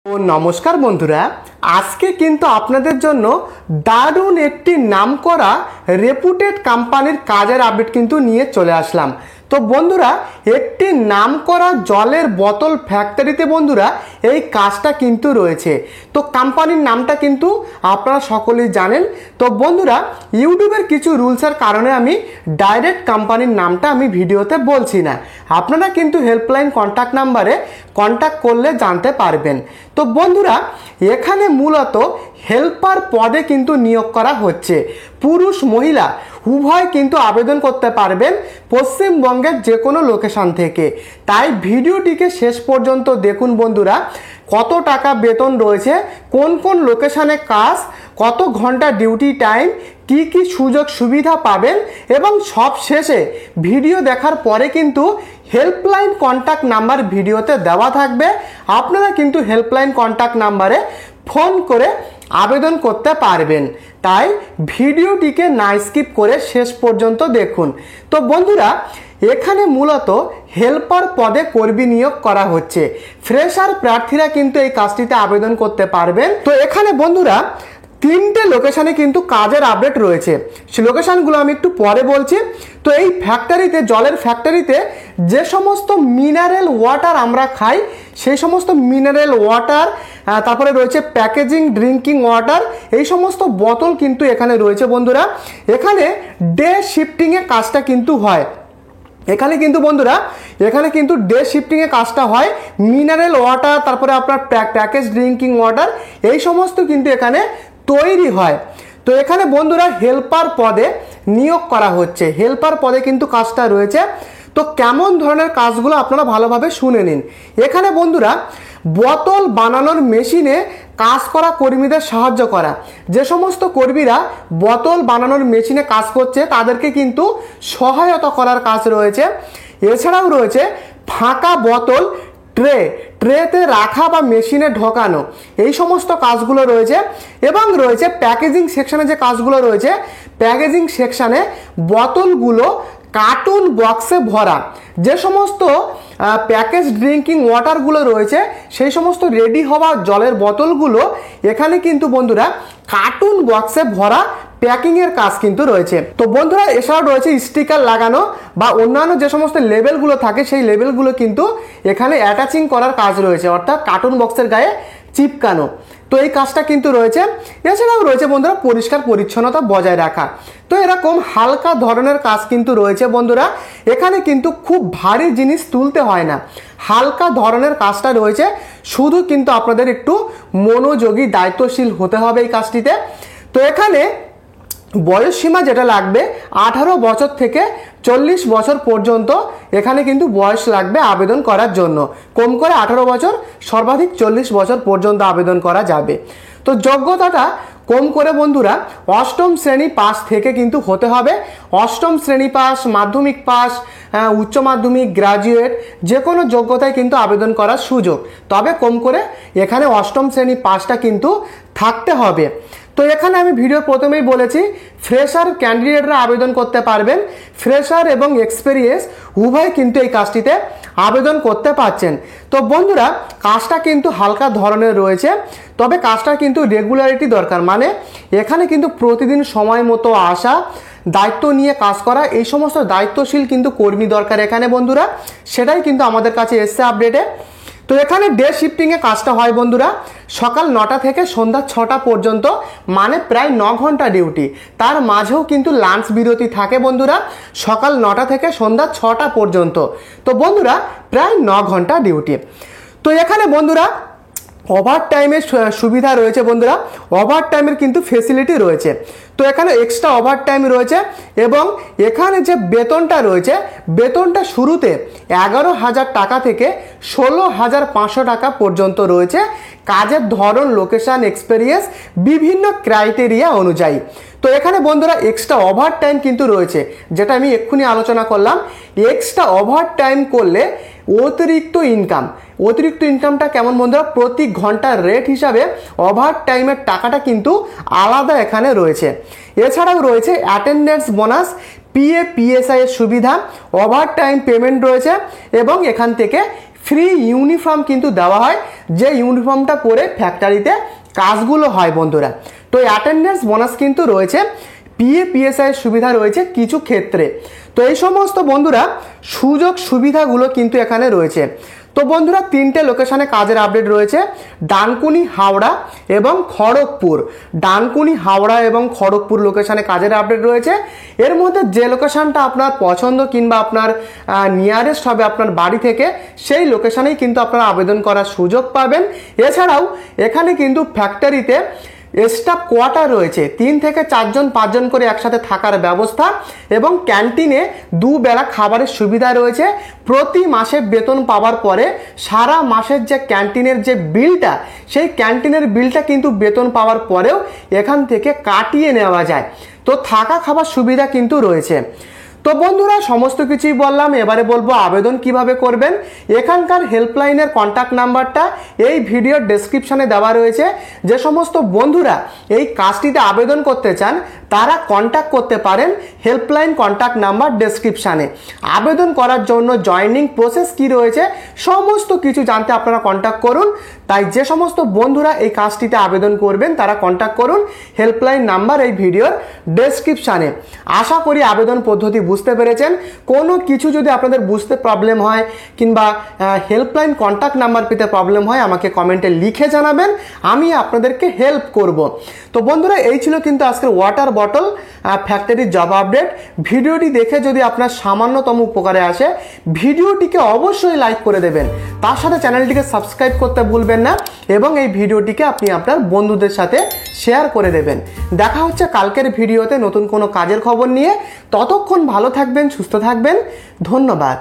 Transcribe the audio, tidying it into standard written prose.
ও নমস্কার বন্ধুরা, আজকে কিন্তু আপনাদের জন্য দারুণ একটি নামকরা রেপুটেড কোম্পানির কাজের আপডেট কিন্তু নিয়ে চলে আসলাম। তো বন্ধুরা, একটি নামকরা জলের বোতল ফ্যাক্টরিতে বন্ধুরা এই কাজটা কিন্তু রয়েছে। তো কোম্পানির নামটা কিন্তু আপনারা সকলেই জানেন। তো বন্ধুরা, ইউটিউবের কিছু রুলসের কারণে আমি ডাইরেক্ট কোম্পানির নামটা আমি ভিডিওতে বলছি না, আপনারা কিন্তু হেল্পলাইন কন্ট্যাক্ট নাম্বারে কন্ট্যাক্ট করলে জানতে পারবেন। তো বন্ধুরা, এখানে মূলত হেল্পার পদে কিন্তু নিয়োগ করা হচ্ছে। পুরুষ মহিলা উভয় কিন্তু আবেদন করতে পারবেন পশ্চিমবঙ্গের যে কোনো লোকেশন থেকে। তাই ভিডিওটিকে শেষ পর্যন্ত দেখুন বন্ধুরা, কত টাকা বেতন রয়েছে, কোন কোন লোকেশনে কাজ, কত ঘন্টা ডিউটি টাইম, কি কি সুযোগ সুবিধা পাবেন এবং সব শেষে ভিডিও দেখার পরে কিন্তু হেল্পলাইন কন্ট্যাক্ট নাম্বার ভিডিওতে দেওয়া থাকবে। আপনারা কিন্তু হেল্পলাইন কন্ট্যাক্ট নাম্বারে ফোন করে আবেদন করতে পারবেন। তাই ভিডিওটিকে না স্কিপ করে শেষ পর্যন্ত দেখুন। তো বন্ধুরা, এখানে মূলত হেল্পার পদে কর্মী নিয়োগ করা হচ্ছে। ফ্রেশার প্রার্থীরা কিন্তু এই কাজটিতে আবেদন করতে পারবেন। তো এখানে বন্ধুরা তিনটে লোকেশানে কিন্তু কাজের আপডেট রয়েছে, সেই লোকেশানগুলো আমি একটু পরে বলছি। তো এই ফ্যাক্টরিতে, জলের ফ্যাক্টরিতে যে সমস্ত মিনারেল ওয়াটার আমরা খাই, সেই সমস্ত মিনারেল ওয়াটার, তারপরে রয়েছে প্যাকেজিং ড্রিঙ্কিং ওয়াটার, এই সমস্ত বোতল কিন্তু এখানে রয়েছে বন্ধুরা। এখানে ডে শিফটিংয়ে কাজটা কিন্তু হয়। এখানে কিন্তু বন্ধুরা, এখানে কিন্তু ডে শিফটিংয়ে কাজটা হয়। মিনারেল ওয়াটার, তারপরে আপনার প্যাকেজ ড্রিঙ্কিং ওয়াটার, এই সমস্ত কিন্তু এখানে তৈরি হয়। তো এখানে বন্ধুরা হেল্পার পদে নিয়োগ করা হচ্ছে, হেল্পার পদে কিন্তু কাজটা রয়েছে। তো কেমন ধরনের কাজগুলো আপনারা ভালোভাবে শুনে নিন। এখানে বন্ধুরা বোতল বানানোর মেশিনে কাজ করা কর্মীদের সাহায্য করা। যে সমস্ত কর্মীরা বোতল বানানোর মেশিনে কাজ করছে তাদেরকে কিন্তু সহায়তা করার কাজ রয়েছে। এছাড়াও রয়েছে ফাঁকা বোতল ট্রেতে রাখা বা মেশিনে ঢোকানো, এই সমস্ত কাজগুলো রয়েছে। এবং রয়েছে প্যাকেজিং সেকশানে যে কাজগুলো রয়েছে, প্যাকেজিং সেকশানে বোতলগুলো কার্টুন বক্সে ভরা। যে সমস্ত প্যাকেজ ড্রিঙ্কিং ওয়াটারগুলো রয়েছে, সেই সমস্ত রেডি হওয়া জলের বোতলগুলো এখানে কিন্তু বন্ধুরা কার্টুন বক্সে ভরা প্যাকিংয়ের কাজ কিন্তু রয়েছে। তো বন্ধুরা, এছাড়াও রয়েছে স্টিকার লাগানো বা অন্যান্য যে সমস্ত লেবেলগুলো থাকে, সেই লেবেলগুলো কিন্তু এখানে অ্যাটাচিং করার কাজ রয়েছে, অর্থাৎ কার্টুন বক্সের গায়ে চিপকানো। তো এই কাজটা কিন্তু রয়েছে। এছাড়াও রয়েছে বন্ধুরা পরিষ্কার পরিচ্ছন্নতা বজায় রাখা। তো এরকম হালকা ধরনের কাজ কিন্তু রয়েছে বন্ধুরা। এখানে কিন্তু খুব ভারী জিনিস তুলতে হয় না, হালকা ধরনের কাজটা রয়েছে। শুধু কিন্তু আপনাদের একটু মনোযোগী, দায়িত্বশীল হতে হবে এই কাজটিতে। তো এখানে বয়স সীমা যেটা লাগবে 18 বছর থেকে 40 বছর পর্যন্ত এখানে কিন্তু বয়স লাগবে আবেদন করার জন্য। কম করে 18 বছর, সর্বাধিক 40 বছর পর্যন্ত আবেদন করা যাবে। তো যোগ্যতাটা কম করে বন্ধুরা অষ্টম শ্রেণী পাস থেকে কিন্তু হতে হবে। অষ্টম শ্রেণী পাস, মাধ্যমিক পাস, উচ্চ মাধ্যমিক, গ্রাজুয়েট, যে কোনো যোগ্যতায় কিন্তু আবেদন করার সুযোগ। তবে কম করে এখানে অষ্টম শ্রেণী পাসটা কিন্তু থাকতে হবে। তো এখানে আমি ভিডিও প্রথমেই বলেছি ফ্রেশার ক্যান্ডিডেটরা আবেদন করতে পারবেন। ফ্রেশার এবং এক্সপেরিয়েন্স উভয় কিন্তু এই কাজটিতে আবেদন করতে পারছেন। তো বন্ধুরা, কাজটা কিন্তু হালকা ধরনের রয়েছে, তবে কাজটা কিন্তু রেগুলারিটি দরকার। মানে এখানে কিন্তু প্রতিদিন সময় মতো আসা, দায়িত্ব নিয়ে কাজ করা, এই সমস্ত দায়িত্বশীল কিন্তু কর্মী দরকার এখানে বন্ধুরা। সেটাই কিন্তু আমাদের কাছে এসছে আপডেটে। তো এখানে ডে শিফটিংয়ে কাজটা হয় বন্ধুরা, সকাল 9টা থেকে সন্ধ্যা 6টা পর্যন্ত, মানে প্রায় 9 ঘন্টা ডিউটি। তার মাঝেও কিন্তু লাঞ্চ বিরতি থাকে বন্ধুরা, সকাল 9টা থেকে সন্ধ্যা 6টা পর্যন্ত। তো বন্ধুরা প্রায় 9 ঘন্টা ডিউটি। তো এখানে বন্ধুরা ওভার টাইমের সুবিধা রয়েছে বন্ধুরা, ওভার টাইমের কিন্তু ফেসিলিটি রয়েছে। তো এখানে এক্সট্রা ওভার টাইম রয়েছে এবং এখানে যে বেতনটা রয়েছে, বেতনটা শুরুতে 11,000 টাকা থেকে 16,500 টাকা পর্যন্ত রয়েছে। কাজের ধরন, লোকেশন, এক্সপেরিয়েন্স, বিভিন্ন ক্রাইটেরিয়া অনুযায়ী। তো এখানে বন্ধুরা এক্সট্রা ওভার টাইম কিন্তু রয়েছে, যেটা আমি এক্ষুনি আলোচনা করলাম। এক্সট্রা ওভার টাইম করলে অতিরিক্ত ইনকাম, অতিরিক্ত ইনকামটা কেমন বন্ধুরা, প্রতি ঘন্টার রেট হিসাবে ওভার টাইমের টাকাটা কিন্তু আলাদা এখানে রয়েছে। এছাড়াও রয়েছে অ্যাটেন্ডেন্স বোনাস, পিএফ, পিএসআই এর সুবিধা, ওভার টাইম পেমেন্ট রয়েছে এবং এখান থেকে ফ্রি ইউনিফর্ম কিন্তু দেওয়া হয়, যে ইউনিফর্মটা পরে ফ্যাক্টরিতে কাজগুলো হয় বন্ধুরা। তো অ্যাটেন্ডেন্স বোনাস কিন্তু রয়েছে, পিএ পিএসআই সুবিধা রয়েছে কিছু ক্ষেত্রে। তো এই সমস্ত বন্ধুরা সুযোগ সুবিধাগুলো কিন্তু এখানে রয়েছে। তো বন্ধুরা তিনটে লোকেশনে কাজের আপডেট রয়েছে, ডানকুনি, হাওড়া এবং খড়গপুর। ডানকুনি, হাওড়া এবং খড়গপুর লোকেশনে কাজের আপডেট রয়েছে। এর মধ্যে যে লোকেশনটা আপনার পছন্দ কিংবা আপনার নিয়ারেস্ট হবে আপনার বাড়ি থেকে, সেই লোকেশনেই কিন্তু আপনারা আবেদন করার সুযোগ পাবেন। এছাড়াও এখানে কিন্তু ফ্যাক্টরিতে স্টাফ কোয়ার্টার রয়েছে, 3 থেকে 4 জন 5 জন করে একসাথে থাকার ব্যবস্থা এবং ক্যান্টিনে দুবেলা খাবারের সুবিধা রয়েছে। প্রতি মাসে বেতন পাওয়ার পরে সারা মাসের যে ক্যান্টিনের যে বিলটা, সেই ক্যান্টিনের বিলটা কিন্তু বেতন পাওয়ার পরেও এখান থেকে কাটিয়ে নেওয়া যায়। তো থাকা খাবার সুবিধা কিন্তু রয়েছে। তো বন্ধুরা সমস্ত কিছুই বললাম, এবারে বলবো আবেদন কিভাবে করবেন। এখানকার হেল্পলাইনের কন্ট্যাক্ট নাম্বারটা এই ভিডিওর ডেসক্রিপশনে দেওয়া রয়েছে। যে সমস্ত বন্ধুরা এই কাজটিতে আবেদন করতে চান তারা কন্ট্যাক্ট করতে পারেন হেল্পলাইন কন্ট্যাক্ট নাম্বার ডেসক্রিপশানে। আবেদন করার জন্য জয়নিং প্রসেস কি রয়েছে সমস্ত কিছু জানতে আপনারা কন্ট্যাক্ট করুন। তাই যে সমস্ত বন্ধুরা এই কাজটিতে আবেদন করবেন তারা কন্ট্যাক্ট করুন হেল্পলাইন নাম্বার এই ভিডিওর ডেসক্রিপশানে। আশা করি আবেদন পদ্ধতি বুঝতে পেরেছেন। কোনো কিছু যদি আপনাদের বুঝতে প্রবলেম হয় কিংবা হেল্পলাইন কন্ট্যাক্ট নাম্বার পেতে প্রবলেম হয় আমাকে কমেন্টে লিখে জানাবেন, আমি আপনাদেরকে হেল্প করব। তো বন্ধুরা এই ছিল কিন্তু আজকের ওয়াটার বটল ফ্যাক্টরির জব আপডেট। ভিডিওটি দেখে যদি আপনার সামান্যতম উপকারে আসে ভিডিওটিকে অবশ্যই লাইক করে দেবেন, তার সাথে চ্যানেলটিকে সাবস্ক্রাইব করতে ভুলবেন না এবং এই ভিডিওটিকে আপনি আপনার বন্ধুদের সাথে শেয়ার করে দেবেন। দেখা হচ্ছে কালকের ভিডিওতে নতুন কোনো কাজের খবর নিয়ে। ততক্ষণ ভালো থাকবেন, সুস্থ থাকবেন, ধন্যবাদ।